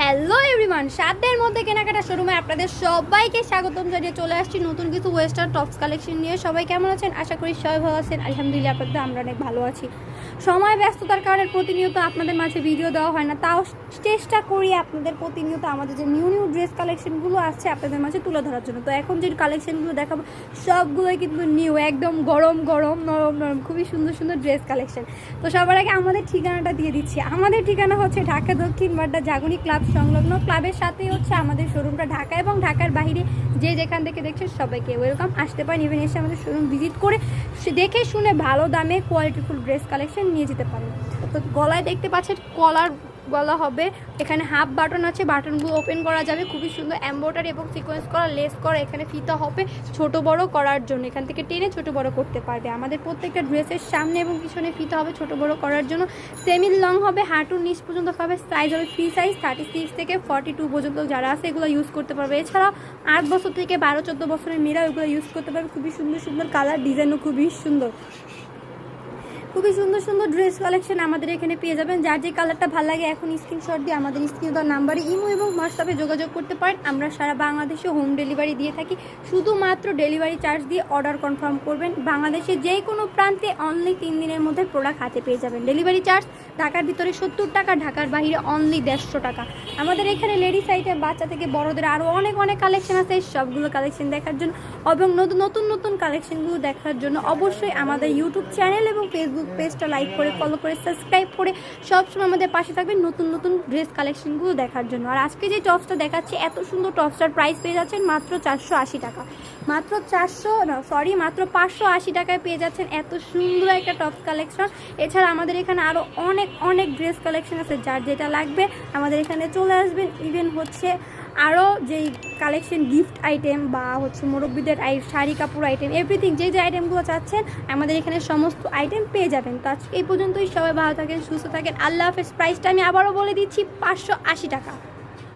Hello everyone, সাধ্যের মধ্যে কেনাকাটা শোরুমে আপনাদের সবাইকে স্বাগতম জানিয়ে চলে আসছি নতুন কিছু ওয়েস্টার্ন টপস কালেকশন নিয়ে। সবাই কেমন আছেন? আশা করি সবাই ভালো আছেন। আলহামদুলিল্লাহ, আপনাদের আমরা অনেক ভালো আছি। সময় ব্যস্ততার কারণে প্রতিনিয়ত আপনাদের মাঝে ভিডিও দেওয়া হয় না, তাও চেষ্টা করি আপনাদের প্রতিনিয়ত আমাদের যে নিউ নিউ ড্রেস কালেকশনগুলো আসছে আপনাদের মাঝে তুলে ধরার জন্য। তো এখন যে কালেকশনগুলো দেখাবো সবগুলোই কিন্তু নিউ, একদম গরম গরম নরম নরম, খুবই সুন্দর সুন্দর ড্রেস কালেকশন। তো সবার আগে আমাদের ঠিকানাটা দিয়ে দিচ্ছি। আমাদের ঠিকানা হচ্ছে ঢাকা দক্ষিণ বাড্ডা জাগনি ক্লাব সংলগ্ন। ক্লাবের সাথেই হচ্ছে আমাদের শোরুমটা ঢাকা এবং ঢাকার বাইরে যে যেখান থেকে দেখছেন সবাইকে ওয়েলকাম। আসতে পারেন, ইভেন এসে আমাদের শোরুম ভিজিট করে দেখে শুনে ভালো দামে কোয়ালিটিফুল ড্রেস কালেকশন নিয়ে যেতে পারেন। তো গলায় দেখতে পাচ্ছেন কলার গলা হবে, এখানে হাফ বাটন আছে, বাটনগুলো ওপেন করা যাবে। খুবই সুন্দর এমব্রয়ডারি এবং সিকোয়েন্স করা লেস করা, এখানে ফিতা হবে ছোট বড় করার জন্য, এখান থেকে টেনে ছোট বড় করতে পারবে। আমাদের প্রত্যেকটা ড্রেসের সামনে এবং পিছনে ফিতা হবে ছোট বড় করার জন্য। সেমি লং হবে, হাঁটুর নিচ পর্যন্ত হবে। সাইজ হবে ফ্রি সাইজ 36 থেকে 42 পর্যন্ত যারা আছে এগুলো ইউজ করতে পারবে। এছাড়াও 8 বছর থেকে 12-14 বছরের মেয়েরা এগুলো ইউজ করতে পারবে। খুবই সুন্দর সুন্দর কালার, ডিজাইনও খুবই সুন্দর। খুবই সুন্দর সুন্দর ড্রেস কালেকশন আমাদের এখানে পেয়ে যাবেন। যার যে কালারটা ভালো লাগে এখন স্ক্রিনশট দিয়ে আমাদের স্ক্রিনে দেওয়া নাম্বারে ইমো এবং হোয়াটসঅ্যাপে যোগাযোগ করতে পারেন। আমরা সারা বাংলাদেশে হোম ডেলিভারি দিয়ে থাকি। শুধুমাত্র ডেলিভারি চার্জ দিয়ে অর্ডার কনফার্ম করবেন। বাংলাদেশে যে কোনো প্রান্তে অনলি 3 দিনের মধ্যে প্রোডাক্ট হাতে পেয়ে যাবেন। ডেলিভারি চার্জ ঢাকার ভিতরে 70 টাকা, ঢাকার বাইরে অনলি 150 টাকা। আমাদের এখানে লেডিস আইটেম, বাচ্চা থেকে বড়দের আরও অনেক অনেক কালেকশন আছে। সবগুলো কালেকশন দেখার জন্য এবং নতুন নতুন কালেকশনগুলো দেখার জন্য অবশ্যই আমাদের ইউটিউব চ্যানেল এবং ফেসবুক পেজটা লাইক করে ফলো করে সাবস্ক্রাইব করে সবসময় আমাদের পাশে থাকবেন নতুন নতুন ড্রেস কালেকশনগুলো দেখার জন্য। আর আজকে যে টপসটা দেখাচ্ছি, এত সুন্দর টপসটার প্রাইস পেয়ে যাচ্ছেন মাত্র 480 টাকা। মাত্র 580 টাকায় পেয়ে যাচ্ছেন এত সুন্দর একটা টপস কালেকশন। এছাড়া আমাদের এখানে আরও অনেক অনেক ড্রেস কালেকশন আছে। যার যেটা লাগবে আমাদের এখানে চলে আসবেন। ইভেন হচ্ছে আরও যেই কালেকশন গিফট আইটেম বা হচ্ছে মুরব্বীদের শাড়ি কাপড় আইটেম, এভরিথিং যে যে আইটেমগুলো চাচ্ছেন আমাদের এখানে সমস্ত আইটেম পেয়ে যাবেন। তো আজকে এই পর্যন্তই। সবাই ভালো থাকেন, সুস্থ থাকেন। আল্লাহ হাফেজ। প্রাইসটা আমি আবারও বলে দিচ্ছি 580 টাকা।